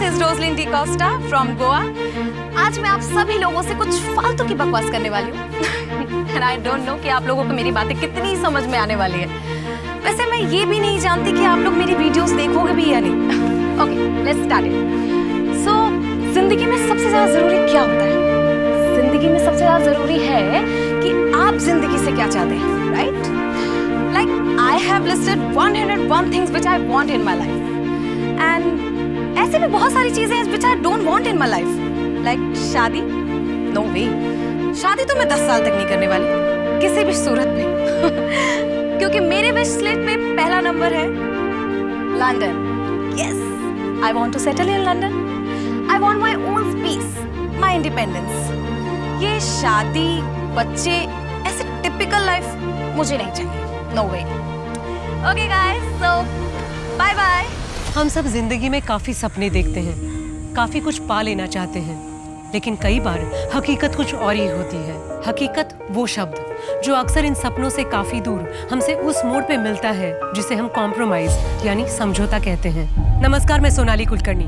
This is Roselyn D'Costa from Goa. आज मैं आप सभी लोगों से कुछ फालतू की बकवास करने वाली हूँ एंड आई डोंट नो कि आप लोगों को मेरी बातें कितनी समझ में आने वाली है। वैसे मैं ये भी नहीं जानती कि आप लोग मेरी वीडियोस देखोगे भी या नहीं। Okay, let's start it. So जिंदगी में सबसे ज्यादा जरूरी क्या होता है? जिंदगी में सबसे ज्यादा जरूरी है कि आप जिंदगी से क्या चाहते हैं, right? Like I have listed 101 things which I want in my life and ऐसे भी बहुत सारी चीजें हैं which I don't want in my life. Like शादी, नो वे, शादी तो मैं 10 साल तक नहीं करने वाली किसी भी सूरत में क्योंकि मेरे विश लिस्ट में पहला नंबर है London. Yes, I want to settle in London. I want my own space, my independence. ये शादी, बच्चे, ऐसे टिपिकल लाइफ मुझे नहीं चाहिए, no way. Okay guys, so bye bye. हम सब जिंदगी में काफी सपने देखते हैं, काफी कुछ पा लेना चाहते हैं, लेकिन कई बार हकीकत कुछ और ही होती है। हकीकत वो शब्द जो अक्सर इन सपनों से काफी दूर हमसे उस मोड़ पे मिलता है जिसे हम कॉम्प्रोमाइज यानी समझौता कहते हैं। नमस्कार, मैं सोनाली कुलकर्णी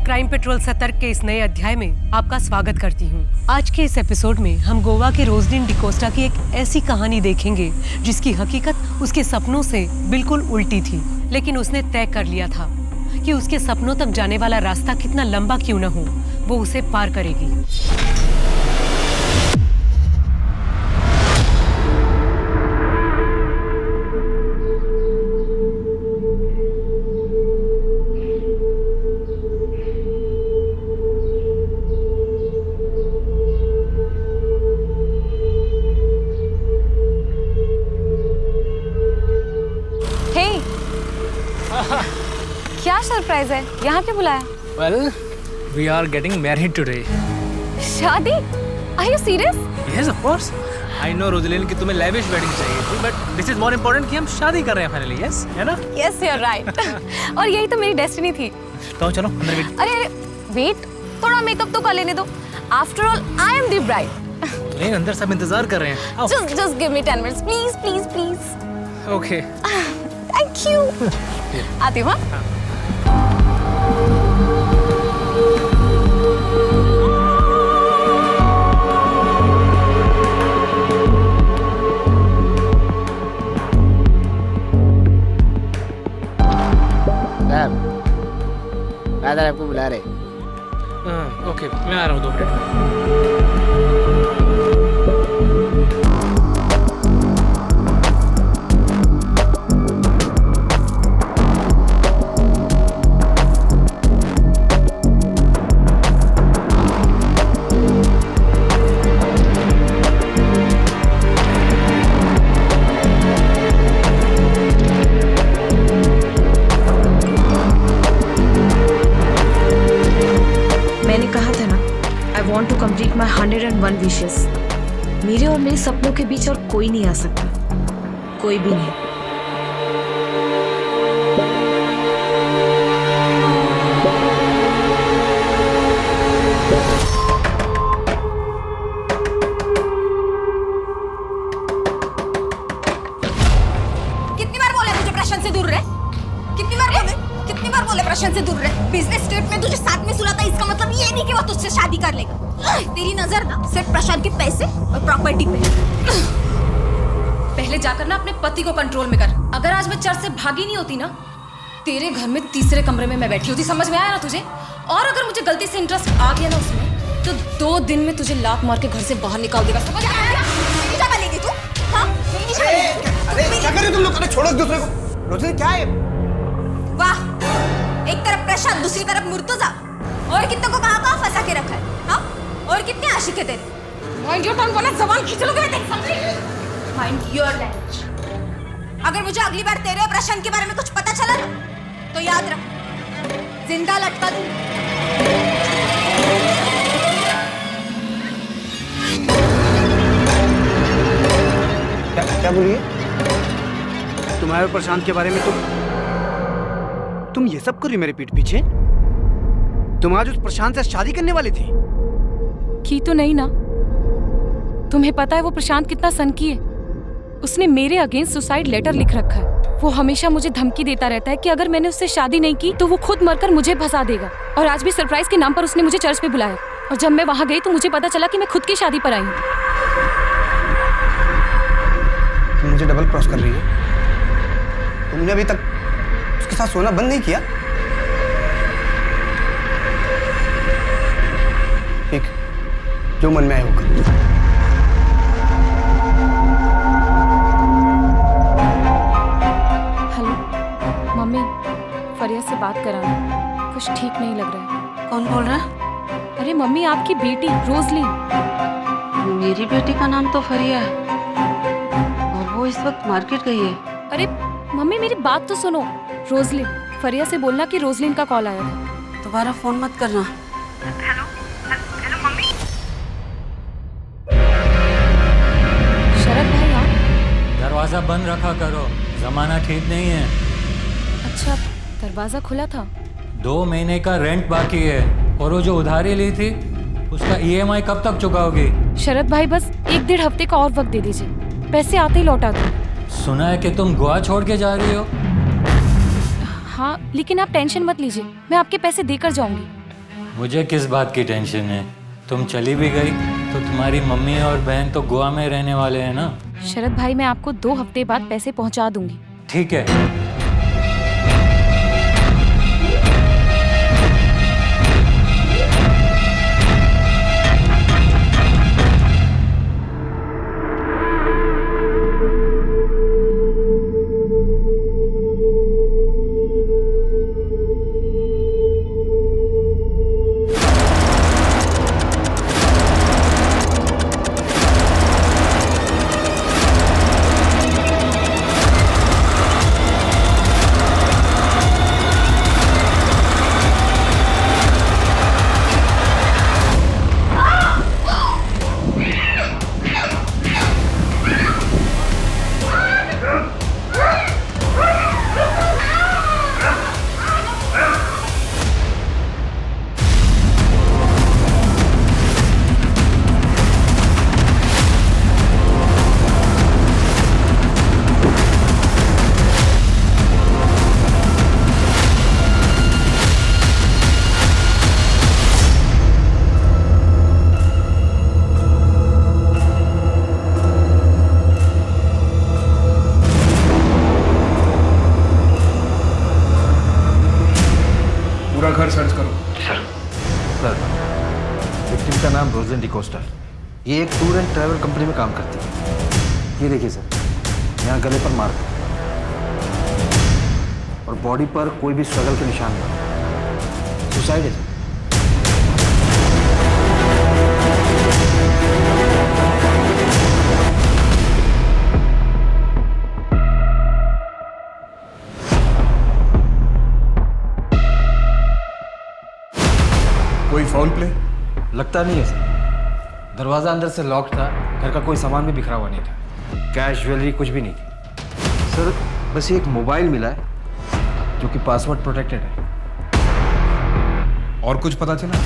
क्राइम पेट्रोल सतर्क के इस नए अध्याय में आपका स्वागत करती हूँ। आज के इस एपिसोड में हम गोवा के रोजलिन डी कोस्टा की एक ऐसी कहानी देखेंगे जिसकी हकीकत उसके सपनों से बिल्कुल उल्टी थी, लेकिन उसने तय कर लिया था कि उसके सपनों तक जाने वाला रास्ता कितना लंबा क्यों न हो, वो उसे पार करेगी। क्या सरप्राइज है? यहाँ क्यों बुलाया? Well, we are getting married today. शादी? Are you serious? Yes, of course. I know Roselyn कि तुम्हें lavish wedding चाहिए थी, but this is more important कि हम शादी कर रहे हैं finally, yes? है ना? Yes, you're right. और यही तो मेरी डेस्टिनी थी। तो चलो अंदर वेट। अरे वेट, थोड़ा मेकअप तो कर लेने दो। After all, I am the bride. नहीं, अंदर सब इंतजार कर रहे हैं। आओ। Just give me 10 minutes, please, please, please. Okay. Thank you. आती हूँ। हाँ? फादर आपको बुला रहे। ओके, मैं आ रहा हूँ 2 मिनट में। Complete my 101 wishes. मेरे और मेरे सपनों के बीच और कोई नहीं आ सकता, कोई भी नहीं। कितनी बार बोले मुझे प्रशांत से दूर रहे? कितनी बार बोले प्रशांत से दूर रहे? बिजनेस ट्रिप में तुझे साथ में सुलाता, इसका मतलब ये नहीं कि वो तुझसे शादी कर लेगा। तेरी नजर ना सिर्फ प्रशांत के पैसे और प्रॉपर्टी पे। पहले जाकर ना अपने पति को कंट्रोल में कर। अगर आज मैं चर्च से भागी नहीं होती ना, तेरे घर में तीसरे कमरे में मैं बैठी होती। समझ में आया ना तुझे? और अगर मुझे गलती से इंटरेस्ट आ गया ना उसमें, तो 2 दिन में तुझे लात मार के घर से बाहर निकाल देगा। समझ आया? नहीं जा पालेगी तू? हाँ? नहीं जा पालेगी? अरे क्या कर रहे हो तुम लोग? अरे छोड़ो एक दूसरे को। रोजलिन क्या है? वाह, एक तरफ प्रशांत, दूसरी तरफ मुर्तजा। और कितनों को कहाँ फंसा के रखा है? हाँ? और कितने आशिक है तेरे? माइंड योर टंग, वरना जबान खींच लोगे मैं तेरी, समझी? Mind your language. अगर मुझे अगली बार तेरे और प्रशांत के बारे में कुछ पता चला ना, तो याद रख, जिंदा लटका दूं। क्या बोलिए? तुम्हारे और प्रशांत के बारे में तुम ये सब कर रही मेरे पीठ पीछे? तुम आज उस प्रशांत से शादी करने वाली थी? की तो नहीं ना? तुम्हें पता है वो प्रशांत कितना सनकी है? उसने मेरे अगेंस्ट सुसाइड लेटर लिख रखा है। वो हमेशा मुझे धमकी देता रहता है कि अगर मैंने उससे शादी नहीं की तो वो खुद मरकर मुझे फंसा देगा। और आज भी सरप्राइज के नाम पर उसने मुझे चर्च पे बुलाया, और जब मैं वहाँ गई तो मुझे पता चला कि मैं खुद की शादी पर आई हूँ। तुम मुझे डबल क्रॉस कर रही हो। तुमने अभी तक उसके साथ सोना बंद नहीं किया। ठीक, जो मन में आए वो करो। हेलो मम्मी, फरिया से बात कराना, कुछ ठीक नहीं लग रहा है। कौन बोल रहा है? अरे मम्मी, आपकी बेटी रोजलिन। मेरी बेटी का नाम तो फरिया है और वो इस वक्त मार्केट गई है। अरे मम्मी, मेरी बात तो सुनो। रोजलिन, फरिया से बोलना कि रोजलिन का कॉल आया था। दोबारा फोन मत करना। शरद भाई आप? दरवाजा बंद रखा करो, जमाना ठीक नहीं है। अच्छा, दरवाजा खुला था। 2 महीने का रेंट बाकी है और वो जो उधारी ली थी उसका EMI कब तक चुकाओगी? शरद भाई, बस 1-1.5 हफ्ते का और वक्त दे दीजिए, पैसे आते ही लौटा दो। सुना है कि तुम गोवा छोड़ के जा रही हो। हाँ, लेकिन आप टेंशन मत लीजिए, मैं आपके पैसे देकर जाऊंगी। मुझे किस बात की टेंशन है? तुम चली भी गई तो तुम्हारी मम्मी और बहन तो गोवा में रहने वाले हैं ना। शरद भाई, मैं आपको 2 हफ्ते बाद पैसे पहुंचा दूंगी। ठीक है। पूरा घर सर्च करो। सर, विक्टिम का नाम रोजलिन डिकोस्टा। ये एक टूर एंड ट्रैवल कंपनी में काम करती है। ये देखिए सर, यहाँ गले पर मार्क है और बॉडी पर कोई भी स्ट्रगल के निशान नहीं। सुसाइड है सर। कोई फाउल प्ले? लगता नहीं है सर। दरवाज़ा अंदर से लॉक था, घर का कोई सामान भी बिखरा हुआ नहीं था, कैश ज्वेलरी कुछ भी नहीं थी सर। बस ये एक मोबाइल मिला है जो कि पासवर्ड प्रोटेक्टेड है। और कुछ पता चला?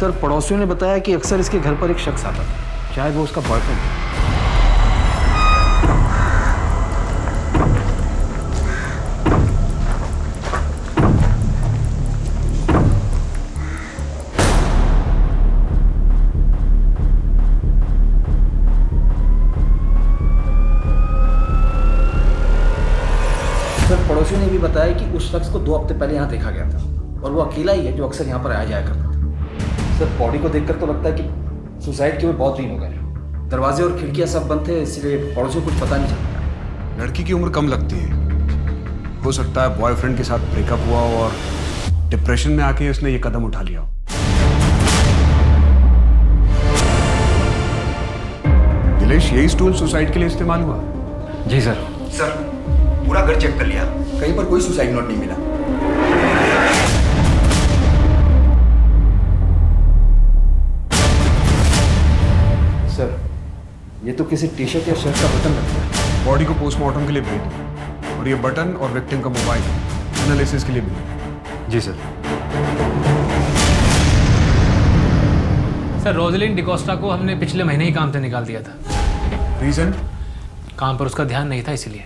सर, पड़ोसियों ने बताया कि अक्सर इसके घर पर एक शख्स आता था, शायद वो उसका बॉयफ्रेंड है। पड़ोसियों ने भी बताया कि उस शख्स को 2 हफ्ते पहले यहाँ देखा गया था और वो अकेला ही है जो अक्सर यहाँ पर आया जाया करता था। सर, बॉडी को देखकर तो लगता है कि सुसाइड के हुए बहुत दिन हो गए। दरवाजे और खिड़कियाँ सब बंद थे, इसलिए पड़ोसियों को कुछ पता नहीं चला। लड़की की उम्र कम लगती है, हो सकता है बॉयफ्रेंड के साथ ब्रेकअप हुआ हो और डिप्रेशन में आके उसने ये कदम उठा लिया हो। दिलेश, यही स्टूल सुसाइड के लिए इस्तेमाल हुआ? जी सर। सर, पूरा घर चेक कर लिया, कहीं पर कोई सुसाइड नोट नहीं मिला। सर, ये तो किसी टी-शर्ट या शर्ट का बटन लगता है। बॉडी को पोस्टमार्टम के लिए भेज दो और ये बटन और विक्टिम का मोबाइल एनालिसिस के लिए भेज। जी सर। सर, रोजलिन डिकोस्टा को हमने पिछले महीने ही काम से निकाल दिया था। रीजन? काम पर उसका ध्यान नहीं था इसलिए।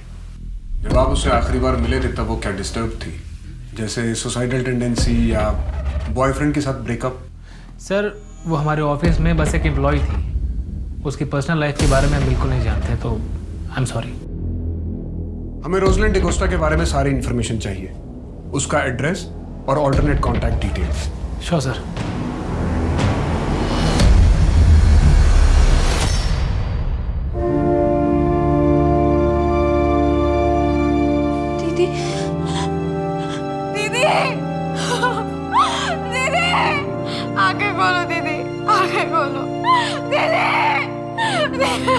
जब आप उससे आखिरी बार मिले थे तब वो क्या डिस्टर्ब थी, जैसे सुसाइडल टेंडेंसी या बॉयफ्रेंड के साथ ब्रेकअप? सर वो हमारे ऑफिस में बस एक एम्प्लॉय थी, उसकी पर्सनल लाइफ के बारे में हम बिल्कुल नहीं जानते, तो आई एम सॉरी। हमें रोजलिन डिकोस्टा के बारे में सारी इन्फॉर्मेशन चाहिए, उसका एड्रेस और alternate contact details. Sure sir. दीदी दीदी दीदी आंखें खोलो दीदी, आंखें खोलो दीदी दीदी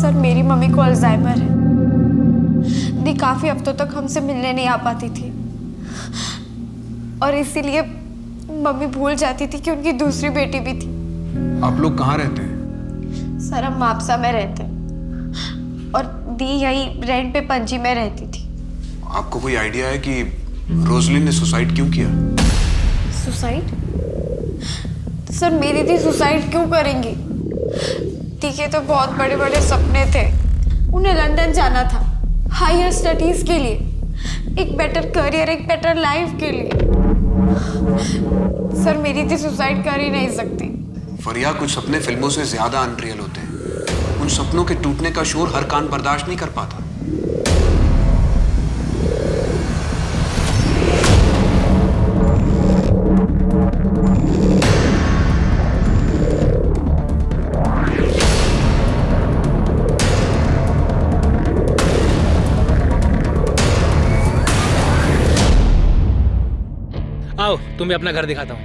सर मेरी मम्मी को अल्जाइमर है। दी काफी हफ्तों तक हमसे मिलने नहीं आ पाती थी और इसीलिए मम्मी भूल जाती थी कि उनकी दूसरी बेटी भी थी। आप लोग कहाँ रहते हैं? सर हम मापसा में रहते हैं और दी यही रेंट पे पणजी में रहती थी। आपको कोई आइडिया है कि रोजलिन ने सुसाइड क्यों किया? सुसाइड? सर मेरी दी सुसाइड क्यों करेंगी? दी के तो बहुत बड़े बड़े सपने थे, उन्हें लंदन जाना था हायर स्टडीज के लिए, एक बेटर करियर, एक बेटर लाइफ के लिए। सर मेरी दी सुसाइड कर ही नहीं सकती। फरिया, कुछ सपने फिल्मों से ज्यादा अनरियल होते हैं। उन सपनों के टूटने का शोर हर कान बर्दाश्त नहीं कर पाता। आओ तुम्हें अपना घर दिखाता हूँ।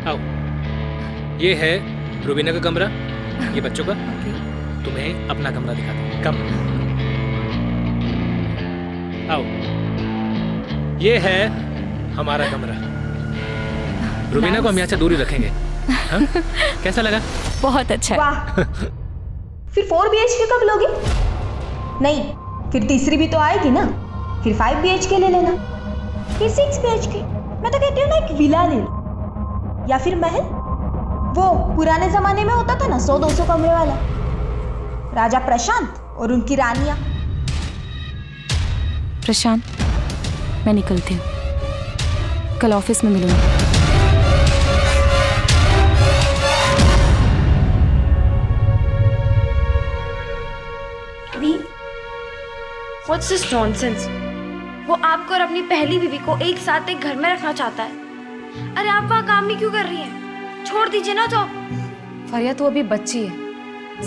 आओ, ये है रुबीना का कमरा, ये बच्चों का। तुम्हें अपना कमरा दिखाता हूँ। कम आओ, ये है हमारा कमरा। रुबीना को हम यहाँ से दूरी रखेंगे। हाँ? कैसा लगा? बहुत अच्छा है। वाह। फिर 4 BHK कब लोगे? नहीं, फिर तीसरी भी तो आएगी ना, फिर 5 BHK ले लेना, फिर 6 BHK। मैं तो कहती हूँ ना, एक विला ले लो या फिर महल। वो पुराने जमाने में होता था ना 100-200 कमरे वाला, राजा प्रशांत और उनकी रानियां। प्रशांत, मैं निकलती हूँ, कल ऑफिस में मिलूंगी। What's this nonsense? वो आपको और अपनी पहली बीवी को एक साथ एक घर में रखना चाहता है। अरे आप वहाँ काम नहीं क्यों कर रही हैं? छोड़ दीजिए ना जॉब। फरिया, तू अभी बच्ची है,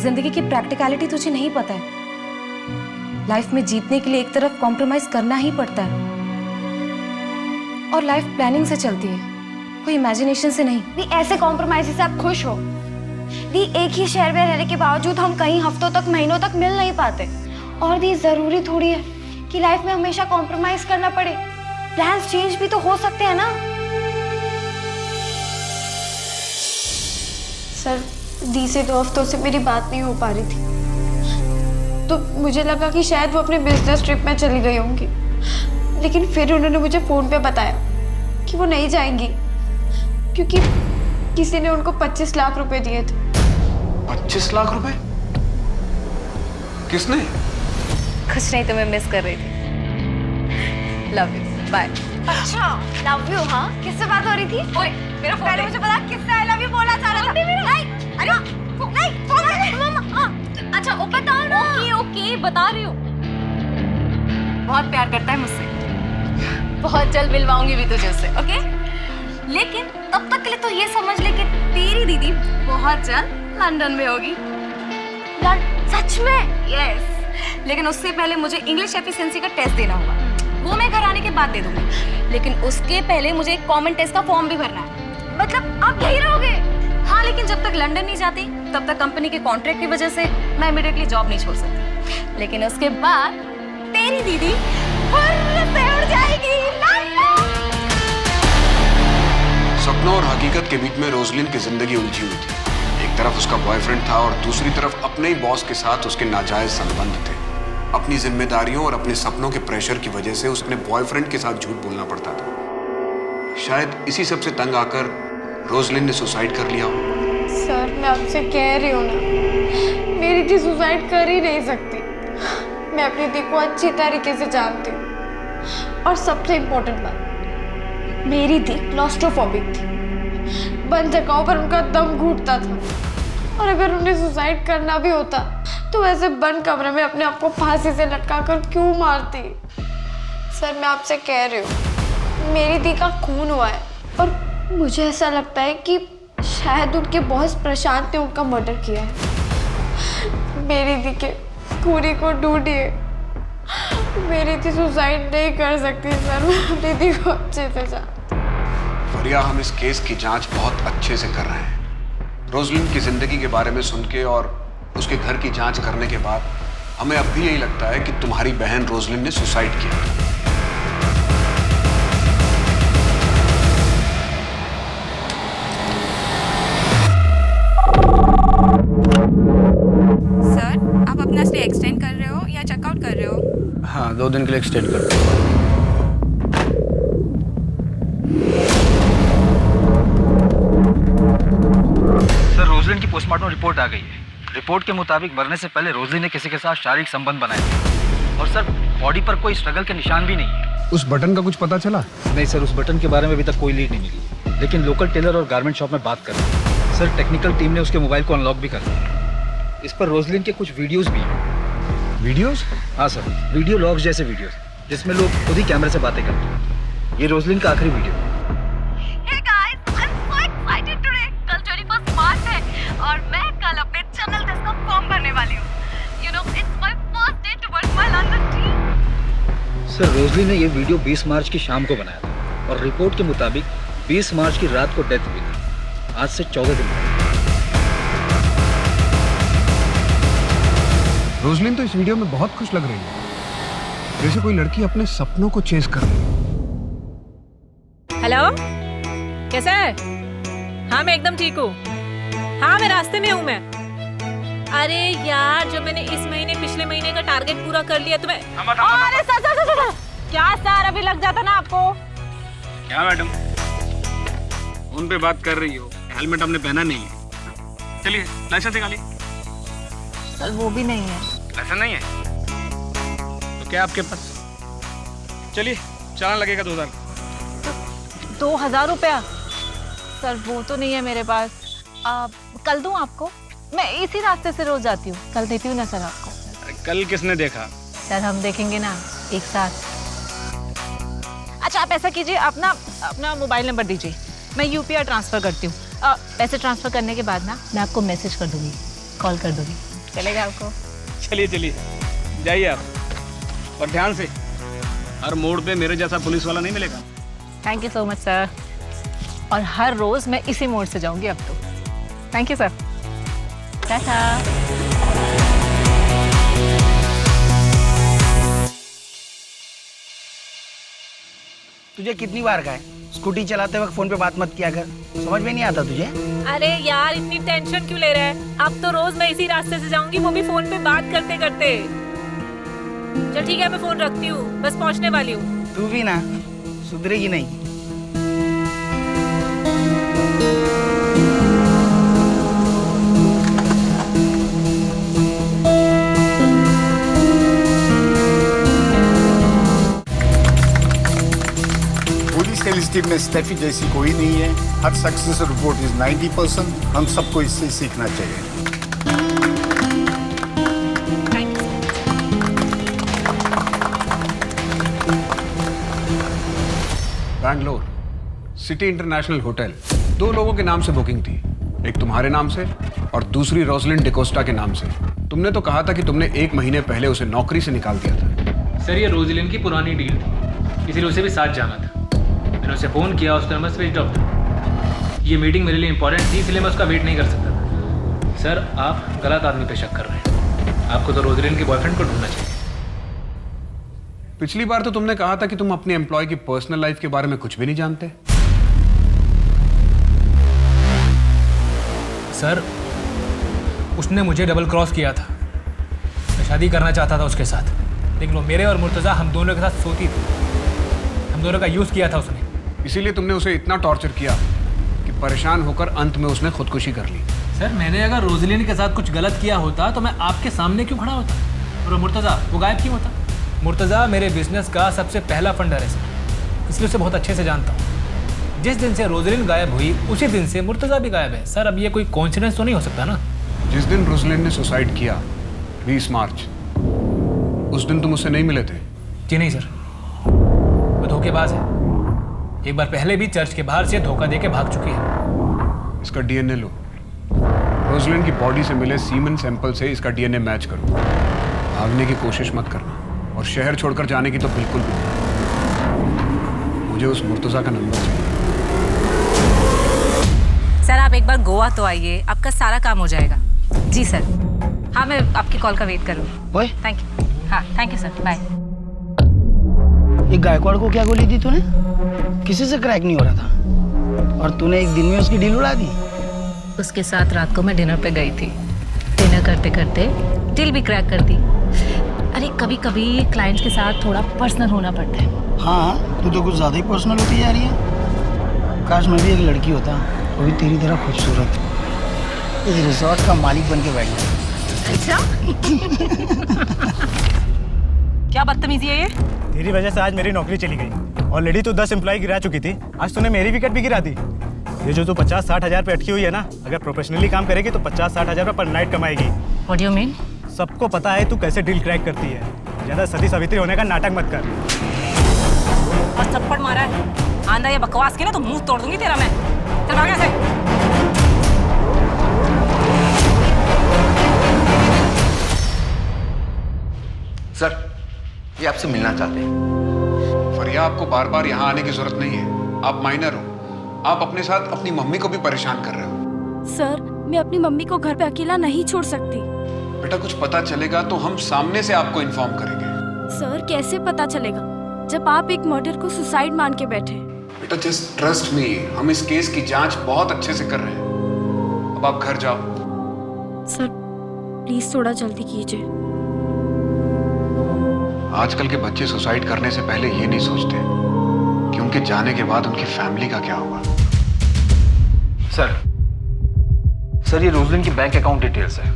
जिंदगी की प्रैक्टिकलिटी तुझे नहीं पता है। लाइफ में जीतने के लिए एक तरफ कॉम्प्रोमाइज करना ही पड़ता है, और लाइफ प्लानिंग से चलती है, कोई इमेजिनेशन से नहीं। दी ऐसे कॉम्प्रोमाइज से आप खुश हो? दी एक ही शहर में रहने के बावजूद हम कहीं हफ्तों तक, महीनों तक मिल नहीं पाते। और दी जरूरी थोड़ी है कि लाइफ में हमेशा कॉम्प्रोमाइज करना पड़े। प्लान्स चेंज भी तो हो सकते हैं ना। सर दी से 2 हफ्तों से मेरी बात नहीं हो पा रही थी, तो मुझे लगा कि शायद वो अपने बिजनेस ट्रिप में चली गई होंगी, लेकिन फिर उन्होंने मुझे फोन पे बताया कि वो नहीं जाएंगी क्योंकि किसी ने उनको 25 लाख रुपए दिए थे। 25 लाख रुपए? किसने? कुछ नहीं, तुम्हें मिस कर रही थी। Love you, bye. अच्छा लव यू? हाँ, किससे बात हो रही थी? ओए मेरा फोन, पहले मुझे बता किससे आई लव यू बोला चाह रहा था। नहीं, अरे नहीं, फोन नहीं मम्मा। अच्छा ओ बताओ ना। ओके ओके बता रही हूँ। बहुत प्यार करता है मुझसे, बहुत जल्द मिलवाऊंगी भी तुझे उससे, ओके? लेकिन तब तक के लिए तो ये समझ ले कि तेरी दीदी बहुत जल्द लंदन में होगी। सच में? यस। लेकिन उससे पहले मुझे इंग्लिश एफिशिएंसी का टेस्ट देना होगा, वो मैं घर आने के बाद दे दूंगी, लेकिन उसके पहले मुझे एक कॉमन टेस्ट का फॉर्म भी भरना है। मतलब आप यही रहोगे? हाँ, लेकिन जब तक लंदन नहीं जाती तब तक कंपनी के कॉन्ट्रैक्ट की वजह से मैं इमीडिएटली जॉब नहीं छोड़ सकती, लेकिन उसके बाद तेरी दीदी से उड़ जाएगी। सपनों और हकीकत के बीच में रोजलिन की जिंदगी उलझी हुई थी। एक एक तरफ उसका बॉयफ्रेंड था और दूसरी तरफ अपने ही बॉस के साथ उसके नाजायज संबंध थे। अपनी जिम्मेदारियों और अपने सपनों के प्रेशर की वजह से उसने बॉयफ्रेंड के साथ झूठ बोलना पड़ता था। शायद इसी सब से तंग आकर रोजलिन ने सुसाइड कर लिया हो। सर मैं आपसे कह रही हूँ ना, मेरी दी सुसाइड कर ही नहीं सकती। मैं अपनी दी को अच्छी तरीके से जानती हूँ। और सबसे इम्पोर्टेंट बात, मेरी दी क्लॉस्ट्रोफोबिक थी। बंद जगहों पर उनका दम घुटता था और अगर उन्हें सुसाइड करना भी होता तो वैसे बंद कमरे में अपने आप को फांसी से लटका कर क्यों मारती। सर मैं आपसे कह रही हूँ, मेरी दी का खून हुआ है और मुझे ऐसा लगता है कि शायद उनके बॉस प्रशांत ने उनका मर्डर किया है। मेरी दी के खूनी को ढूंढिए। मेरी दी सुसाइड नहीं कर सकती सर, मैं अपनी दी को अच्छे से जानती। फरिया, हम इस केस की जांच बहुत अच्छे से कर रहे हैं। रोजलिन की जिंदगी के बारे में सुन के और उसके घर की जांच करने के बाद हमें अब भी यही लगता है कि तुम्हारी बहन रोजलिन ने सुसाइड किया। सर आप अपना स्टे एक्सटेंड कर रहे हो या चेकआउट कर रहे हो? हाँ, 2 दिन के लिए एक्सटेंड कर दो। सर रोजलिन की पोस्टमार्टम रिपोर्ट आ गई है। रिपोर्ट के मुताबिक मरने से पहले रोजलिन ने किसी के साथ शारीरिक संबंध बनाए थे और सर बॉडी पर कोई स्ट्रगल के निशान भी नहीं है। उस बटन का कुछ पता चला? नहीं सर, उस बटन के बारे में अभी तक कोई लीड नहीं मिली, लेकिन लोकल टेलर और गारमेंट शॉप में बात कर रहे हैं। सर टेक्निकल टीम ने उसके मोबाइल को अनलॉक भी कर दिया। इस पर रोजलिन के कुछ वीडियोस भी हैं। वीडियोस? हाँ सर, वीडियो लॉग्स जैसे वीडियोस जिसमें लोग खुद ही कैमरे से बातें करते हैं। ये रोजलिन का आखिरी वीडियो है। Hey guys, I'm so excited today. कल 21 मार्च है और मैं कल अपने चैनल टेस्ट का फॉर्म भरने वाली हूँ। You know, it's my first day towards my London dream. Sir Roselyn ने ये वीडियो 20 मार्च की शाम को बनाया था और रिपोर्ट के मुताबिक 20 मार्च की रात को डेथ हुई थी। आज से 14 दिन पहले। रोजलिन तो इस वीडियो में बहुत खुश लग रही है, जैसे कोई लड़की अपने सपनों को चेस कर रही है। हेलो, कैसा है? हाँ मैं एकदम ठीक हूँ। हाँ मैं रास्ते में हूँ मैं। अरे यार, जो मैंने इस महीने पिछले महीने का टारगेट पूरा कर लिया तो मैं। अरे सर क्या सर, अभी लग जाता ना आपको। क्या मैडम, फोन पे बात कर रही हो, हेलमेट हमने पहना नहीं है। चलिए लाइसेंस निकालिए। सर वो भी नहीं है। लाइसेंस नहीं है तो क्या आपके पास? चलिए चालान लगेगा 2000। 2000 रुपया? सर वो तो नहीं है मेरे पास। कल दूं आपको? मैं इसी रास्ते से रोज आती हूँ, कल देती हूँ ना सर आपको। कल किसने देखा? सर हम देखेंगे ना एक साथ। अच्छा आप ऐसा कीजिए, अपना मोबाइल नंबर दीजिए, मैं यूपीआई ट्रांसफर करती हूँ। पैसे ट्रांसफर करने के बाद ना मैं आपको मैसेज कर दूंगी, कॉल कर दूंगी। चलेगा आपको? चलिए जाइए आप, और ध्यान से, हर मोड़ पे मेरे जैसा पुलिस वाला नहीं मिलेगा। Thank you so much sir. और हर रोज मैं इसी मोड़ से जाऊंगी अब तो। Thank you sir. टाटा। तुझे कितनी बार कहा है स्कूटी चलाते वक्त फोन पे बात मत किया कर, समझ में नहीं आता तुझे? अरे यार इतनी टेंशन क्यों ले रहा है? अब तो रोज मैं इसी रास्ते से जाऊंगी, वो भी फोन पे बात करते करते। चल ठीक है, मैं फोन रखती हूँ, बस पहुँचने वाली हूँ। तू भी ना सुधरेगी नहीं। पुलिस टीम में स्टेफी जैसी कोई नहीं है। हर सक्सेस रिपोर्ट इज 90%। हम सबको इससे सीखना चाहिए। बैंगलोर सिटी इंटरनेशनल होटल, 2 लोगों के नाम से बुकिंग थी, एक तुम्हारे नाम से और दूसरी रोजलिन डिकोस्टा के नाम से। तुमने तो कहा था कि तुमने 1 महीने पहले उसे नौकरी से निकाल दिया था। सर ये रोजलिन की पुरानी डील थी, इसीलिए उसे भी साथ जाना था। मैंने उसे फ़ोन किया, उसका नंबर स्विच ऑफ था। ये मीटिंग मेरे लिए इंपॉर्टेंट थी, इसलिए मैं उसका वेट नहीं कर सकता था। सर आप गलत आदमी पे शक कर रहे हैं, आपको तो रोजलिन के बॉयफ्रेंड को ढूंढना चाहिए। पिछली बार तो तुमने कहा था कि तुम अपने एम्प्लॉय की पर्सनल लाइफ के बारे में कुछ भी नहीं जानते। सर उसने मुझे डबल क्रॉस किया था। मैं शादी करना चाहता था उसके साथ, लेकिन वो मेरे और मुर्तज़ा हम दोनों के साथ सोती थी। हम दोनों का यूज़ किया था उसने। इसीलिए तुमने उसे इतना टॉर्चर किया कि परेशान होकर अंत में उसने खुदकुशी कर ली। सर मैंने अगर रोजलिन के साथ कुछ गलत किया होता तो मैं आपके सामने क्यों खड़ा होता, और वो मुर्तज़ा वो गायब क्यों होता? मुर्तज़ा मेरे बिजनेस का सबसे पहला फंडर है सर, इसलिए उसे बहुत अच्छे से जानता हूँ। जिस दिन से रोजलिन गायब हुई उसी दिन से मुर्तज़ा भी गायब है। सर अब ये कोई कोइंसिडेंस तो नहीं हो सकता ना? जिस दिन रोजलिन ने सुसाइड किया 20 मार्च, उस दिन तुम उससे नहीं मिले थे? जी नहीं सर, वो धोखेबाज है। एक बार पहले भी चर्च के बाहर से धोखा देके भाग चुकी है। इसका डीएनए लो, रोजलिन की बॉडी से मिले सीमेन सैंपल से इसका डीएनए मैच करो। भागने की कोशिश मत करना, और शहर छोड़कर जाने की तो बिल्कुल भी नहीं। मुझे उस मुर्तज़ा का नंबर चाहिए। सर आप एक बार गोवा तो आइए, आपका सारा काम हो जाएगा। जी सर, हाँ मैं आपकी कॉल का वेट करूँगी। ओए थैंक यू। हाँ थैंक यू सर, बाय। ये गायकवाड़ को क्या गोली दी तूने? किसी से क्रैक नहीं हो रहा था, और तूने एक दिन में उसकी डील उड़ा दी। उसके साथ रात को मैं डिनर पे गई थी। डिनर करते करते डील भी क्रैक कर दी। अरे कभी कभी क्लाइंट्स के साथ थोड़ा पर्सनल होना पड़ता है। हाँ, तू तो कुछ ज़्यादा ही पर्सनल होती जा रही है। काश मैं भी एक लड़की होता, वो भी तेरी तरह खूबसूरत, इस रिसोर्ट का मालिक बन के बैठ गया। अच्छा क्या बदतमीजी है ये? तेरी वजह से आज मेरी नौकरी चली गई। ऑलरेडी तू 10 एम्प्लॉय गिरा चुकी थी, आज तूने मेरी विकेट भी गिरा दी। ये जो तू 50-60 हज़ार पे अटकी हुई है ना, अगर प्रोफेशनली काम करेगी तो 50-60 हज़ार पर night कमाएगी। What do you mean? सबको पता है तू कैसे डील क्रैक करती है। ज़्यादा सती सावित्री होने का नाटक मत कर। और थप्पड़ मारा है, आंधा ये बकवास की ना तो मुंह तोड़ दूंगी तेरा मैं। चल भाग यहाँ से। सर, ये आपसे मिलना चाहते हैं। फरिया, आपको बार बार यहाँ आने की जरूरत नहीं है। आप माइनर हो, आप अपने साथ अपनी मम्मी को भी परेशान कर रहे हो। सर मैं अपनी मम्मी को घर पे अकेला नहीं छोड़ सकती। बेटा कुछ पता चलेगा तो हम सामने से आपको इन्फॉर्म करेंगे। सर कैसे पता चलेगा जब आप एक मर्डर को सुसाइड मान के बैठे? बेटा जस्ट ट्रस्ट मी, हम इस केस की जांच बहुत अच्छे से कर रहे हैं। अब आप घर जाओ। सर प्लीज थोड़ा जल्दी कीजिए। आजकल के बच्चे सुसाइड करने से पहले ये नहीं सोचते कि उनके जाने के बाद उनकी फैमिली का क्या होगा। सर ये रोजलिन की बैंक अकाउंट डिटेल्स है।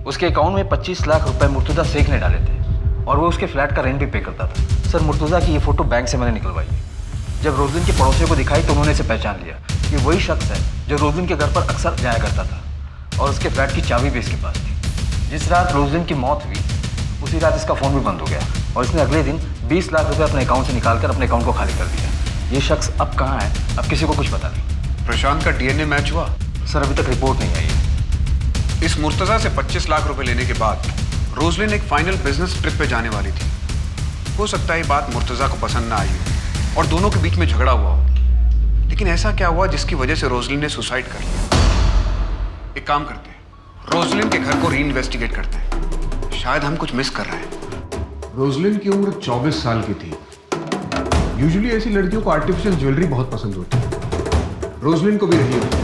उसके अकाउंट में 25 लाख रुपए मुर्तुजा शेख ने डाले थे, और वो उसके फ्लैट का रेंट भी पे करता था। सर मुर्तुजा की ये फोटो बैंक से मैंने निकलवाई है। जब रोजलिन के पड़ोसियों को दिखाई तो उन्होंने इसे पहचान लिया। ये वही शख्स है जो रोजलिन के घर पर अक्सर जाया करता था, और उसके फ्लैट की चाबी भी इसके पास थी। जिस रात रोजलिन की मौत हुई उसी रात इसका फ़ोन भी बंद हो गया, और इसने अगले दिन 20 लाख रुपए अपने अकाउंट से निकालकर अपने अकाउंट को खाली कर दिया। ये शख्स अब कहाँ है, अब किसी को कुछ पता नहीं। प्रशांत का डीएनए मैच हुआ? सर अभी तक रिपोर्ट नहीं आई है। इस मुर्तज़ा से 25 लाख रुपए लेने के बाद रोजलिन एक फाइनल बिजनेस ट्रिप पे जाने वाली थी। हो सकता है ये बात मुर्तज़ा को पसंद ना आई हो और दोनों के बीच में झगड़ा हुआ हो, लेकिन ऐसा क्या हुआ जिसकी वजह से रोजलिन ने सुसाइड कर लिया? एक काम करते हैं, रोजलिन के घर को री इन्वेस्टिगेट करते हैं, शायद हम कुछ मिस कर रहे हैं। रोजलिन की उम्र 24 साल की थी। यूजुअली ऐसी लड़कियों को आर्टिफिशियल ज्वेलरी बहुत पसंद होती है, रोजलिन को भी रही होती,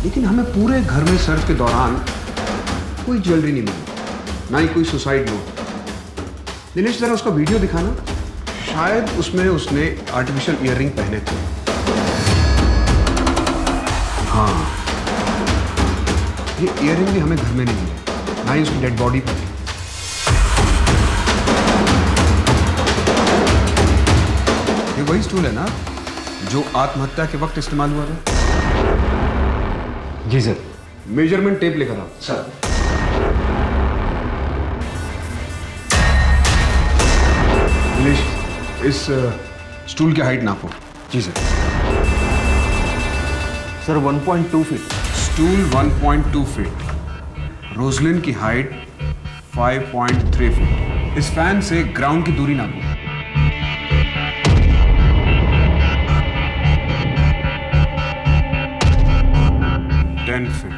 लेकिन हमें पूरे घर में सर्च के दौरान कोई ज्वेलरी नहीं मिली, ना ही कोई सुसाइड नोट। दिनेश जरा उसका वीडियो दिखाना, शायद उसमें उसने आर्टिफिशियल ईयररिंग पहने थे। हाँ, ये ईयररिंग भी हमें घर में नहीं मिले, ना ही उसकी डेड बॉडी पर थी। ये वही स्टूल है ना जो आत्महत्या के वक्त इस्तेमाल हुआ था? जी सर। मेजरमेंट टेप लेकर आओ। सर दिनेश, इस स्टूल की हाइट नापो। जी sir. Sir 1.2 feet. Stool 1.2 feet, Roslyn की हाइट 5.3 फीट। इस फैन से ग्राउंड की दूरी नापो। 10 फीट।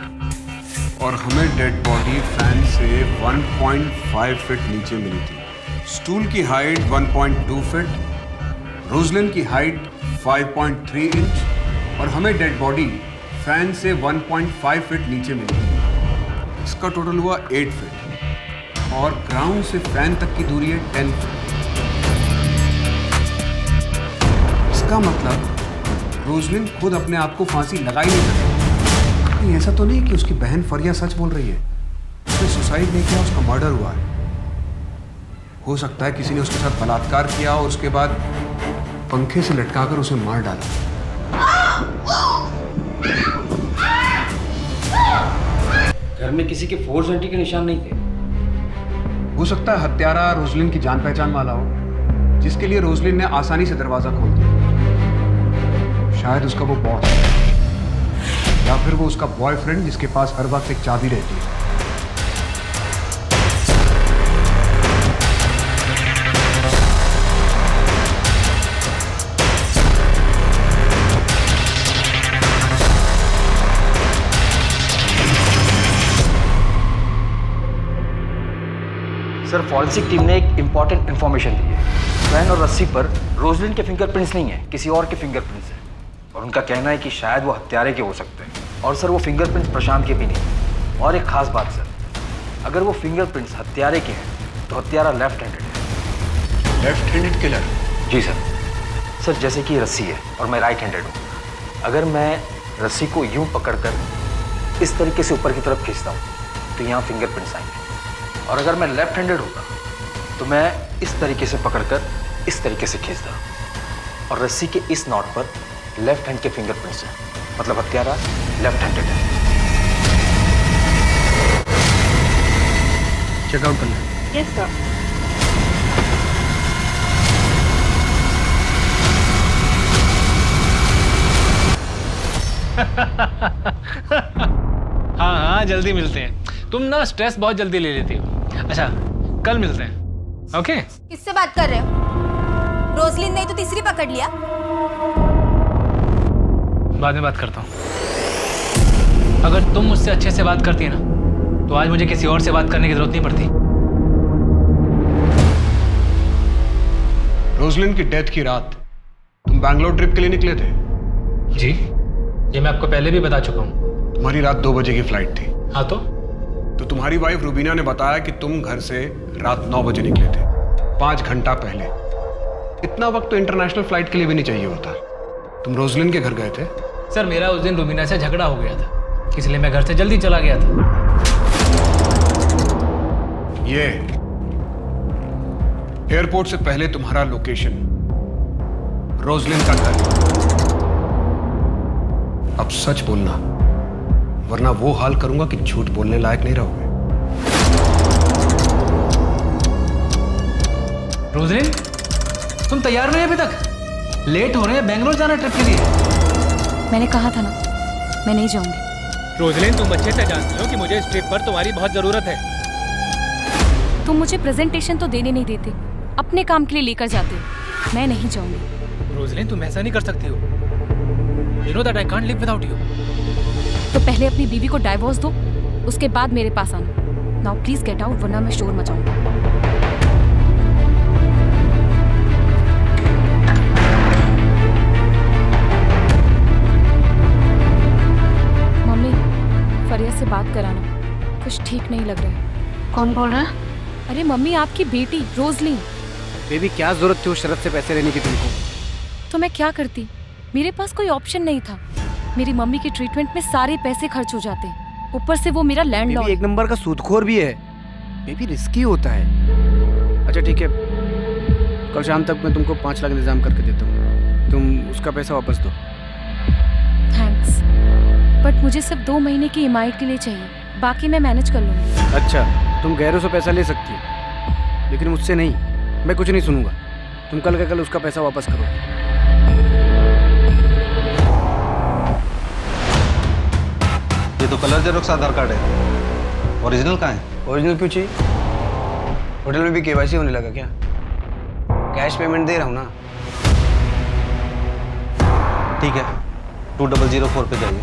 और हमें डेड बॉडी फैन से 1.5 फीट नीचे मिली थी। स्टूल की हाइट 1.2 फीट, रोजलिन की हाइट 5.3 इंच, और हमें डेड बॉडी फैन से 1.5 फीट नीचे मिली। इसका टोटल हुआ 8 फीट और ग्राउंड से फैन तक की दूरी है 10 फीट। इसका मतलब रोजलिन खुद अपने आप को फांसी लगा ही नहीं सकती। कहीं ऐसा तो नहीं कि उसकी बहन फरिया सच बोल रही है, उसने सुसाइड नहीं किया, उसका मर्डर हुआ है। हो सकता है किसी ने उसके साथ बलात्कार किया और उसके बाद पंखे से लटकाकर उसे मार डाला। घर में किसी के फोर्स एंट्री के निशान नहीं थे। हो सकता है हत्यारा रोजलिन की जान पहचान वाला हो, जिसके लिए रोजलिन ने आसानी से दरवाजा खोल दिया। शायद उसका वो बॉस या फिर वो उसका बॉयफ्रेंड जिसके पास हर वक्त एक चाबी रहती है। सर, फॉरेंसिक टीम ने एक इंपॉर्टेंट इन्फॉर्मेशन दी है। फैन और रस्सी पर रोजलिन के फिंगरप्रिंट्स नहीं है, किसी और के फिंगरप्रिंट्स हैं। और उनका कहना है कि शायद वो हत्यारे के हो सकते हैं। और सर, वो फिंगरप्रिंट्स प्रशांत के भी नहीं। और एक खास बात सर, अगर वो फिंगरप्रिंट्स हत्यारे के हैं तो हत्यारा लेफ्ट हैंडेड है। Left handed killer? जी सर। सर, जैसे कि रस्सी है और मैं राइट हैंडेड हूँ। अगर मैं रस्सी को यूं पकड़कर इस तरीके से ऊपर की तरफ खींचता हूँ तो यहाँ फिंगरप्रिंट्स आएंगे। और अगर मैं लेफ्ट हैंडेड होता तो मैं इस तरीके से पकड़कर इस तरीके से खींचता और रस्सी के इस नॉट पर लेफ्ट हैंड के फिंगरप्रिंट्स हैं, मतलब हत्यारा लेफ्ट हैंडेड है। चेकआउट करना है। Yes sir. हाँ हाँ, जल्दी मिलते हैं। तुम ना स्ट्रेस बहुत जल्दी ले लेती हो। अच्छा, कल मिलते हैं। ओके? किससे बात कर रहे हो? रोजलिन नहीं तो तीसरी पकड़ लिया। बाद में बात करता हूँ। अगर तुम मुझसे अच्छे से बात करती ना तो आज मुझे किसी और से बात करने की जरूरत नहीं पड़ती। रोजलिन की डेथ की रात तुम बैंगलोर ट्रिप के लिए निकले थे? जी, ये मैं आपको पहले भी बता चुका हूँ। तुम्हारी रात 2 बजे की फ्लाइट थी। हाँ तो तुम्हारी वाइफ रूबीना ने बताया कि तुम घर से रात 9 बजे निकले थे, 5 घंटा पहले। इतना वक्त तो इंटरनेशनल फ्लाइट के लिए भी नहीं चाहिए होता। तुम रोजलिन के घर गए थे? सर, मेरा उस दिन रूबीना से झगड़ा हो गया था, इसलिए मैं घर से जल्दी चला गया था। ये एयरपोर्ट से पहले तुम्हारा लोकेशन, रोजलिन का घर। अब सच बोलना, वरना वो हाल करूंगा कि झूठ बोलने लायक नहीं रहोगे। रोजलिन, तुम तैयार नहीं अभी तक? लेट हो रहे हैं, बेंगलोर जाना ट्रिप के लिए। मैंने कहा था ना, मैं नहीं जाऊंगी। रोजलिन, तुम अच्छे से जानती हो कि मुझे इस ट्रिप पर तुम्हारी बहुत जरूरत है। तुम मुझे प्रेजेंटेशन तो देने नहीं देते, अपने काम के लिए लेकर जाते। मैं नहीं जाऊंगी। रोजलिन, तुम ऐसा नहीं कर सकती हो। You know that I can't live without you. तो पहले अपनी बीवी को डाइवोर्स दो, उसके बाद मेरे पास आना। नाउ प्लीज गेट आउट, वरना मैं शोर मचाऊंगा। मम्मी, फरिया से बात कराना, कुछ ठीक नहीं लग रहा है। कौन बोल रहा है? अरे मम्मी, आपकी बेटी रोजलिन। बेबी, क्या जरूरत थी उस शरत से पैसे लेने की तुमको? तो मैं क्या करती, मेरे पास कोई ऑप्शन नहीं था। मेरी मम्मी की ट्रीटमेंट में सारे पैसे खर्च हो जाते हैं, ऊपर से वो मेरा लैंडलॉर्ड। एक नंबर का सूदखोर भी है। बेबी, रिस्की होता है। अच्छा ठीक है, कल शाम तक मैं तुमको 5 लाख इंतजाम करके देता हूँ, तुम उसका पैसा वापस दो। थैंक्स, बट मुझे सिर्फ 2 महीने की ईएमआई के लिए चाहिए, बाकी मैं मैनेज कर लूँगी। अच्छा, तुम गैरों से पैसा ले सकती हो, लेकिन मुझसे नहीं। मैं कुछ नहीं सुनूंगा। तुम कल का कल उसका पैसा वापस करो। ये तो कलर जेरोक्स आधार कार्ड है, ओरिजिनल कहाँ है? ओरिजिनल क्यों चाहिए? होटल में भी केवाईसी होने लगा क्या? कैश पेमेंट दे रहा हूँ ना। ठीक है, 2004 पे जाइए।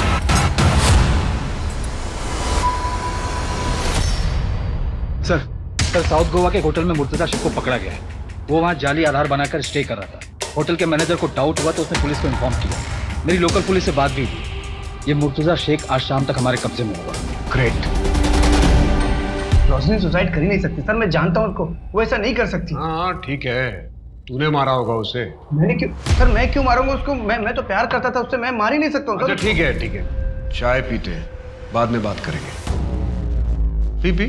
सर, साउथ गोवा के होटल में मुर्तजा शेख को पकड़ा गया है। वो वहाँ जाली आधार बनाकर स्टे कर रहा था। होटल के मैनेजर को डाउट हुआ तो उसने पुलिस को इन्फॉर्म किया। मेरी लोकल पुलिस से बात भी हुई। ये मुर्तजा शेख आज शाम तक हमारे कब्जे में होगा। ग्रेट। रोशनी सुसाइड कर ही नहीं सकती सर, मैं जानता हूँ उसको, वो ऐसा नहीं कर सकती। हाँ ठीक है, तूने मारा होगा उसे। मैंने क्यों सर, मैं क्यों मारूंगा उसको? मैं तो प्यार करता था उससे, मैं मार ही नहीं सकता हूँ। अच्छा ठीक है ठीक है, चाय पीते हैं, बाद में बात करेंगे। पी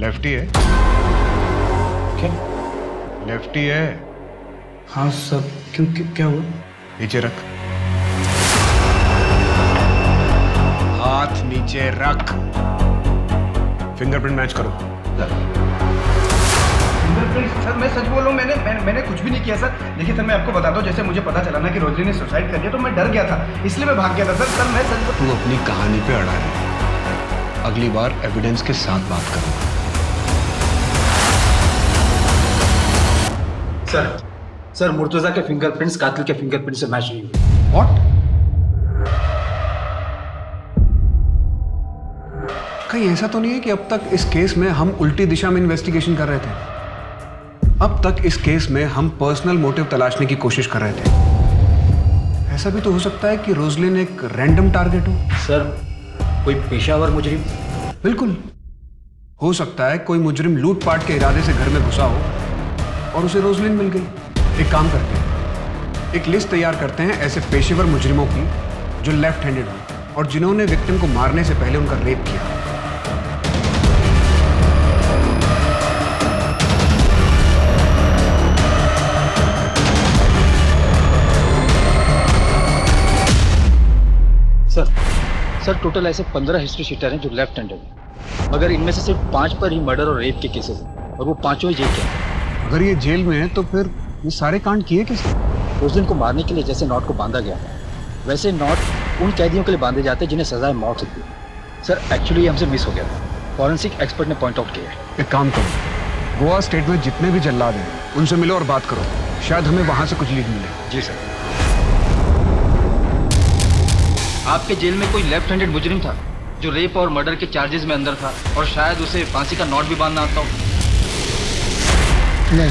लेफ्टी है क्या? लेफ्टी है। हाँ सर, क्यों क्या हुआ? नीचे रख, हाथ नीचे रख, फिंगरप्रिंट मैच करो। फिंगरप्रिंट सर, मैं सच बोल रहा हूँ, मैंने कुछ भी नहीं किया सर। देखिए सर, मैं आपको बताता हूँ, जैसे मुझे पता चला ना कि रोजली ने सुसाइड कर लिया तो मैं डर गया था, इसलिए मैं भाग गया था सर। मैं सच तू अपनी कहानी पे अड़ा है, अगली बार एविडेंस के साथ बात करूंगा। सर मुर्तजा के फिंगरप्रिंट्स कातिल के फिंगरप्रिंट से मैच नहीं हुए। व्हाट? कहीं ऐसा तो नहीं है कि अब तक इस केस में हम उल्टी दिशा में इन्वेस्टिगेशन कर रहे थे? अब तक इस केस में हम पर्सनल मोटिव तलाशने की कोशिश कर रहे थे। ऐसा भी तो हो सकता है कि रोजलिन एक रैंडम टारगेट हो। सर, कोई पेशावर मुजरिम? बिल्कुल हो सकता है कोई मुजरिम लूटपाट के इरादे से घर में घुसा हो और उसे रोजलिन मिल गई। एक काम करते हैं, एक लिस्ट तैयार करते हैं ऐसे पेशेवर मुजरिमों की जो लेफ्ट हैंडेड हो और जिन्होंने विक्टिम को मारने से पहले उनका रेप किया। सर टोटल ऐसे 15 हिस्ट्री शीटर हैं जो लेफ्ट हैंडेड हैं, मगर इनमें से सिर्फ 5 पर ही मर्डर और रेप के केसेस हैं और वो 5 ही जेल के हैं। अगर ये जेल में है तो फिर ये सारे कांड किए किसने? रोजलिन को मारने के लिए जैसे नॉट को बांधा गया वैसे नॉट उन कैदियों के लिए बांधे जाते हैं जिन्हें सजाए मौत होती है। सर एक्चुअली हमसे मिस हो गया था, फॉरेंसिक एक्सपर्ट ने पॉइंट आउट किया है। एक काम करो, गोवा स्टेट में जितने भी जल्लाद हैं उनसे मिलो और बात करो, शायद हमें वहां से कुछ लीड मिले। जी सर। आपके जेल में कोई लेफ्ट हैंडेड मुजरिम था जो रेप और मर्डर के चार्जेस में अंदर था और शायद उसे फांसी का नॉट भी बांधना आता हो? नहीं।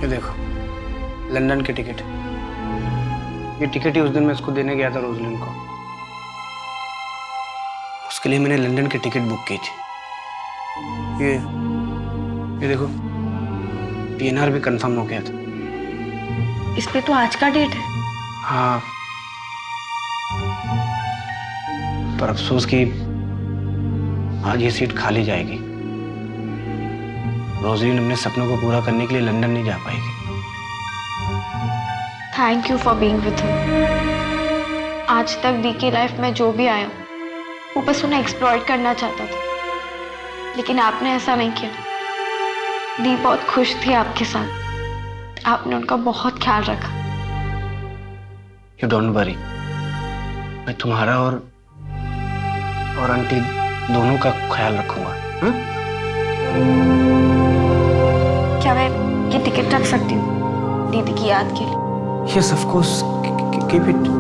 ये देखो, लंदन की टिकट। ये टिकट ही उस दिन मैं इसको देने गया था रोजलिन को। उसके लिए मैंने लंदन की टिकट बुक की थी। ये देखो, पीएनआर भी कंफर्म हो गया था। इस पे तो आज का डेट है। हाँ, पर अफसोस कि आज ये सीट खाली जाएगी। रोजलिन अपने सपनों को पूरा करने के लिए लंदन नहीं जा पाएगी। Thank you for being with him. आज तक दी की लाइफ में जो भी आया वो बस उन्हें एक्सप्लॉइट करना चाहता था, लेकिन आपने ऐसा नहीं किया। दी बहुत खुश थी आपके साथ, आपने उनका बहुत ख्याल रखा। यू डोंट वरी, मैं तुम्हारा और आंटी दोनों का ख्याल रखूंगा। क्या मैं ये टिकट रख सकती हूँ दीदी की याद के लिए? Yes of course, keep it.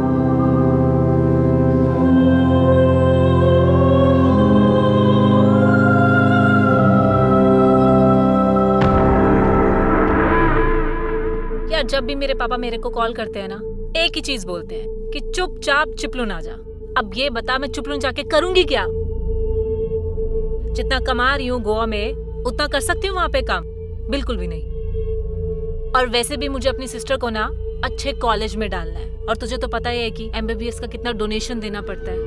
यार जब भी मेरे पापा मेरे को कॉल करते हैं ना, एक ही चीज बोलते हैं कि चुपचाप चिपलून आ जा। अब ये बता मैं चिपलून जाके करूंगी क्या? जितना कमा रही हूँ गोवा में उतना कर सकती हूँ वहाँ पे काम? बिल्कुल भी नहीं। और वैसे भी मुझे अपनी सिस्टर को ना अच्छे कॉलेज में डालना है, और तुझे तो पता ही है कि MBBS का कितना डोनेशन देना पड़ता है।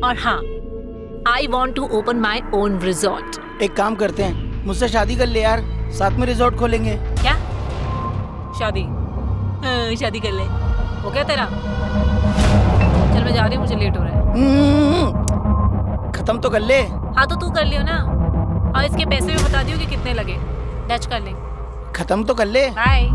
और हाँ, I want to open my own resort. एक काम करते हैं, मुझसे शादी कर ले यार, साथ में रिजॉर्ट खोलेंगे। क्या शादी? हाँ, शादी कर ले। हो गया तेरा? चल मैं जा रही हूँ, मुझे लेट हो रहा है। खत्म तो कर ले। हाँ तो तू कर लियो ना, और इसके पैसे भी बता दियो कि कितने लगे। डच कर ले। खत्म तो कर ले। बाय।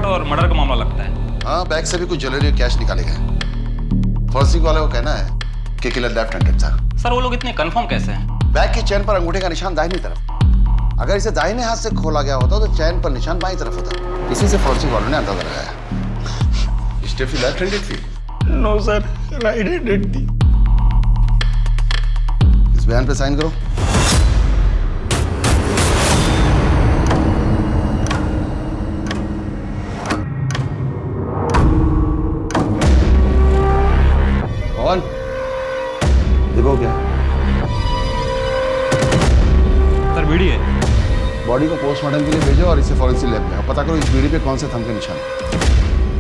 लूटपाट और मर्डर का मामला लगता है। हाँ, बैग से भी कुछ ज्वेलरी और कैश निकाले गए। फॉरेंसिक वाले को कहना है कि किलर लेफ्ट हैंडेड था। सर वो लोग इतने कंफर्म कैसे हैं? बैग की चैन पर अंगूठे का निशान दाहिनी तरफ। अगर इसे दाहिने हाथ से खोला गया होता तो चैन पर निशान बाईं तरफ होता। इसी से फॉरेंसिक वालों ने अंदाजा लगाया। स्टेफी लेफ्ट हैंडेड थी? नो सर, राइट हैंडेड थी। इस बयान पे साइन करो। कौन? देखो क्या सर बीड़ी है। बॉडी को पोस्टमार्टम के लिए भेजो और इसे फॉरेंसिक लैब में। पता करो इस बीड़ी पे कौन से थंब के निशान है।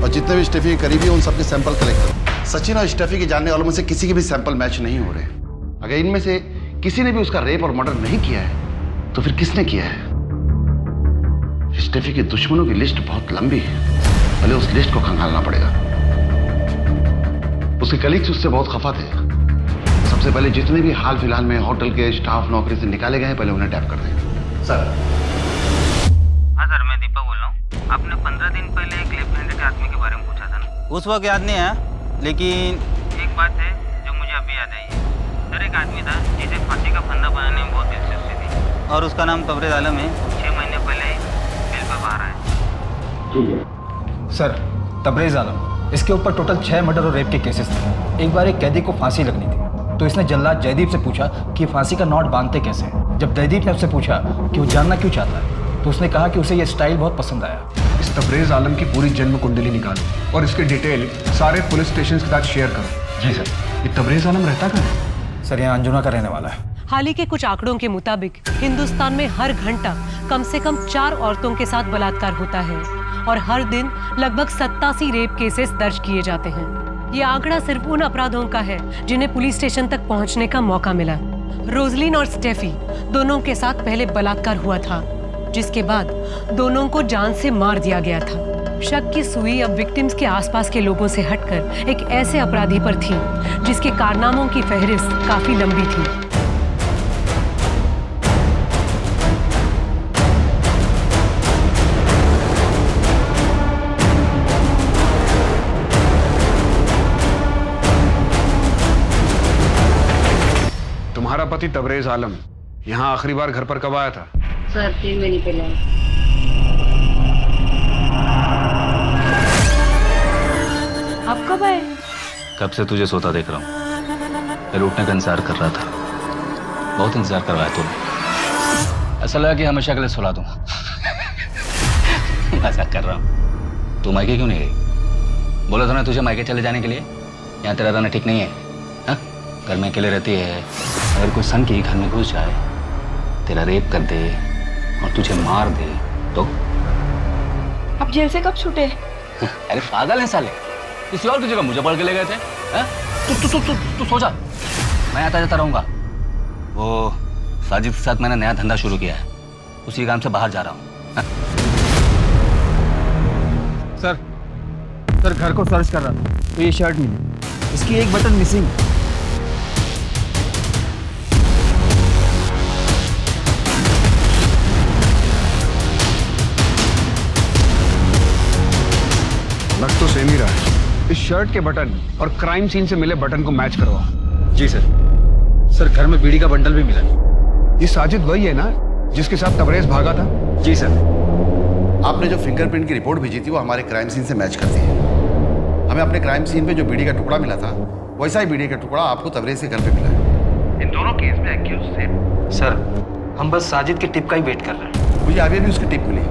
और जितने भी स्टेफी के करीबी हैं उन सबके सैंपल कलेक्ट करो। सचिन और स्टेफी के जानने वालों में से किसी के भी सैंपल मैच नहीं हो रहे। अगर इनमें से किसी ने भी उसका रेप और मर्डर नहीं किया है तो फिर किसने किया है? स्टेफी के दुश्मनों की लिस्ट बहुत लंबी है। पहले उस लिस्ट को खंगालना पड़ेगा। उसके कलीग्स उससे बहुत खफा थे। सबसे पहले जितने भी हाल फिलहाल में होटल के स्टाफ नौकरी से निकाले गए हैं पहले उन्हें टैप कर दें। सर। हाँ सर, मैं दीपक बोल रहा हूँ। आपने 15 दिन पहले एक लेफ्ट हैंडेड आदमी के बारे में पूछा था ना? उस वक्त याद नहीं है, लेकिन एक बात है जो मुझे अभी याद आई है। सर एक आदमी था जिसे फांसी का फंदा बनाने में बहुत दिलचस्पी थी और उसका नाम तबरेज आलम है। 6 महीने पहले जेल पर बाहर आया। ठीक है सर, तबरेज आलम, इसके ऊपर टोटल 6 मर्डर और रेप के केसेस थे। एक बार एक कैदी को फांसी लगनी थी तो इसने जल्लाद जयदीप से पूछा कि फांसी का नॉट बांधते कैसे हैं। जब जयदीप ने उससे पूछा कि वो जानना क्यों चाहता है तो उसने कहा कि उसे ये स्टाइल बहुत पसंद आया। इस तबरेज आलम की पूरी जन्म कुंडली निकालो और इसके डिटेल सारे पुलिस स्टेशन के साथ शेयर करो। जी सर। ये तबरेज आलम रहता कहाँ है? सर यहाँ अंजुना का रहने वाला है। हाल ही के कुछ आंकड़ों के मुताबिक हिंदुस्तान में हर घंटा कम से कम 4 औरतों के साथ बलात्कार होता है और हर दिन लगभग 87 रेप केसेस दर्ज किए जाते हैं। ये आंकड़ा सिर्फ उन अपराधों का है जिन्हें पुलिस स्टेशन तक पहुंचने का मौका मिला। रोजलिन और स्टेफी दोनों के साथ पहले बलात्कार हुआ था, जिसके बाद दोनों को जान से मार दिया गया था। शक की सुई अब विक्टिम्स के आसपास के लोगों से हटकर एक ऐसे अपराधी पर थी जिसके कारनामों की फहरिस्त काफी लंबी थी। तुम्हारा पति तबरेज आलम यहाँ आखिरी बार घर पर कब आया था? सर 3 महीने पहले। आप कब आए? कब से तुझे सोता देख रहा हूँ। फिर उठने का इंतजार कर रहा था। बहुत इंतजार करवाया तूने। ऐसा लगा कि हमेशा के लिए सुला दूँ। मजाक कर रहा हूँ। तू मायके क्यों नहीं गई? बोला था ना तुझे मायके चले जाने के लिए। यहाँ तेरा रहना ठीक नहीं है। हाँ? घर में अकेले रहती है। अगर कोई सन की घर में घुस जाए, तेरा रेप कर दे और तुझे मार दे तो? आप जेल से कब छूटे? अरे पागल है साले, किसी और की जगह मुझे पकड़ के ले गए थे। तू सो जा, मैं आता जाता रहूंगा। वो साजिद के साथ मैंने नया धंधा शुरू किया है, उसी काम से बाहर जा रहा हूँ। सर घर को सर्च कर रहा था तो ये शर्ट मिली, इसकी एक बटन मिसिंग। लग तो सेम ही रहा है। इस शर्ट के बटन और क्राइम सीन से मिले बटन को मैच करवाओ। जी सर। सर घर में बीड़ी का बंडल भी मिला। ये साजिद वही है ना जिसके साथ तबरेज भागा था? जी सर। आपने जो फिंगरप्रिंट की रिपोर्ट भेजी थी वो हमारे क्राइम सीन से मैच करती है। हमें अपने क्राइम सीन पे जो बीड़ी का टुकड़ा मिला था वैसा ही बीड़ी का टुकड़ा आपको तबरेज के घर पे मिला है। इन दोनों केस में एक्यूज सेम। सर हम बस साजिद के टिप का ही वेट कर रहे हैं। मुझे अभी भी उसकी टिप मिली।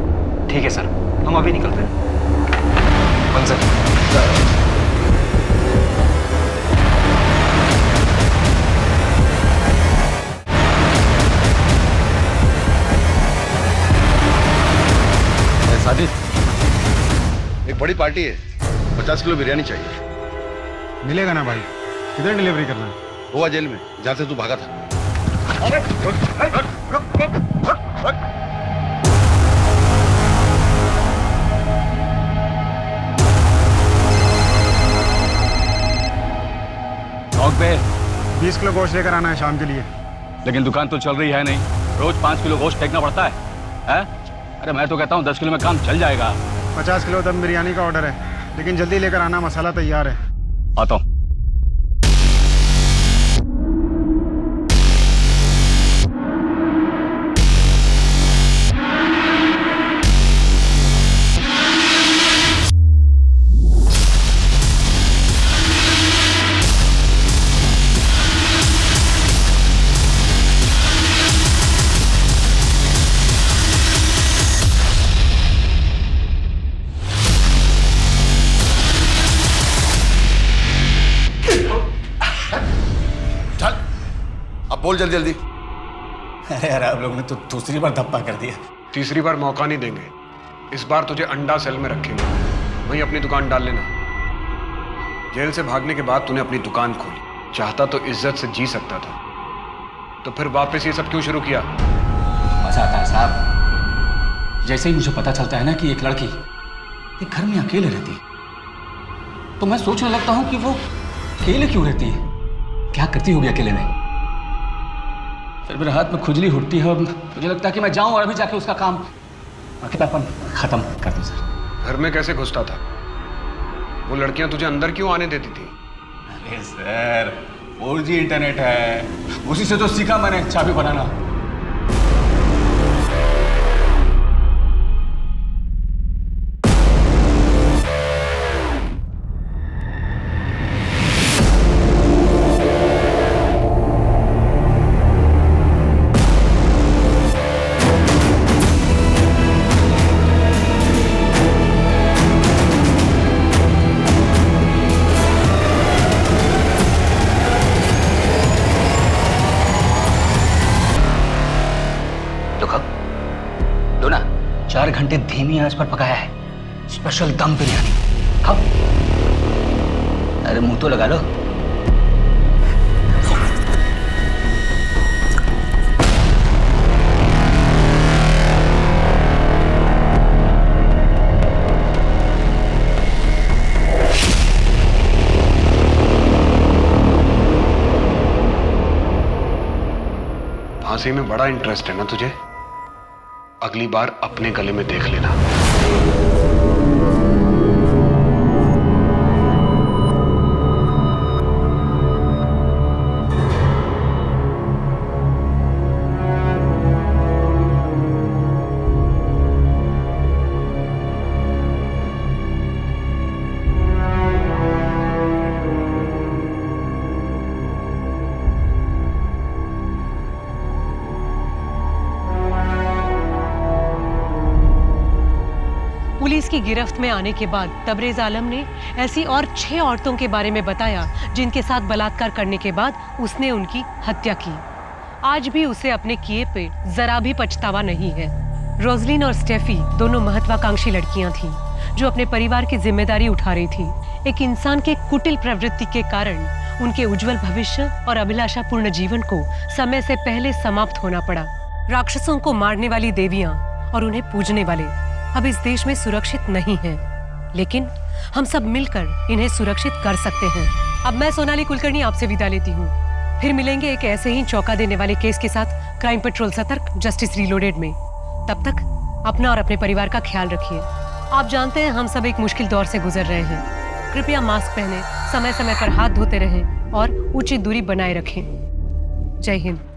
ठीक है सर, हम अभी निकलते हैं। साजिद, एक बड़ी पार्टी है, 50 किलो बिरयानी चाहिए। मिलेगा ना भाई? किधर डिलीवरी करना है? गोवा जेल में, जहाँ से तू भागा था। पे 20 किलो गोश्त लेकर आना है शाम के लिए। लेकिन दुकान तो चल रही है नहीं, रोज 5 किलो गोश्त फेंकना पड़ता है। अरे मैं तो कहता हूँ 10 किलो में काम चल जाएगा। 50 किलो दम बिरयानी का ऑर्डर है, लेकिन जल्दी लेकर आना, मसाला तैयार है। आता हूँ। बोल जल्दी जल्दी। अरे यार आप लोगों ने तो दूसरी बार धप्पा कर दिया। तीसरी बार मौका नहीं देंगे। इस बार तुझे अंडा सेल में रखेंगे, वहीं अपनी दुकान डाल लेना। जेल से भागने के बाद तूने अपनी दुकान खोली, चाहता तो इज्जत से जी सकता था, तो फिर वापस ये सब क्यों शुरू किया? मजा आता है साहब। जैसे ही मुझे पता चलता है ना कि एक लड़की एक घर में अकेले रहती है, तो मैं सोचने लगता हूँ कि वो अकेले क्यों रहती है, क्या करती होगी अकेले में। फिर मेरे हाथ में खुजली उठती है और मुझे लगता है कि मैं जाऊं और अभी जाके उसका काम अकेलापन खत्म कर दूं। सर घर में कैसे घुसता था? वो लड़कियां तुझे अंदर क्यों आने देती थी? अरे सर 4G इंटरनेट है, उसी से तो सीखा मैंने चाबी बनाना। लो ना, 4 घंटे धीमी आंच पर पकाया है स्पेशल दम बिरयानी। खाओ। अरे मुंह तो लगा लो। फांसी में बड़ा इंटरेस्ट है ना तुझे? अगली बार अपने गले में देख लेना। पुलिस की गिरफ्त में आने के बाद तबरेज आलम ने ऐसी और 6 औरतों के बारे में बताया जिनके साथ बलात्कार करने के बाद उसने उनकी हत्या की। आज भी उसे अपने किए पे जरा भी पछतावा नहीं है। रोजलिन और स्टेफी दोनों महत्वाकांक्षी लड़कियां थीं जो अपने परिवार की जिम्मेदारी उठा रही थी। एक इंसान के कुटिल प्रवृत्ति के कारण उनके उज्जवल भविष्य और अभिलाषापूर्ण जीवन को समय से पहले समाप्त होना पड़ा। राक्षसों को मारने वाली देवियां और उन्हें पूजने वाले अब इस देश में सुरक्षित नहीं हैं, लेकिन हम सब मिलकर इन्हें सुरक्षित कर सकते हैं। अब मैं सोनाली कुलकर्णी आपसे विदा लेती हूँ। फिर मिलेंगे एक ऐसे ही चौंका देने वाले केस के साथ क्राइम पेट्रोल सतर्क जस्टिस रीलोडेड में। तब तक अपना और अपने परिवार का ख्याल रखिए। आप जानते हैं हम सब एक मुश्किल दौर से गुजर रहे हैं। कृपया मास्क पहने, समय समय पर हाथ धोते रहें और उचित दूरी बनाए रखें। जय हिंद।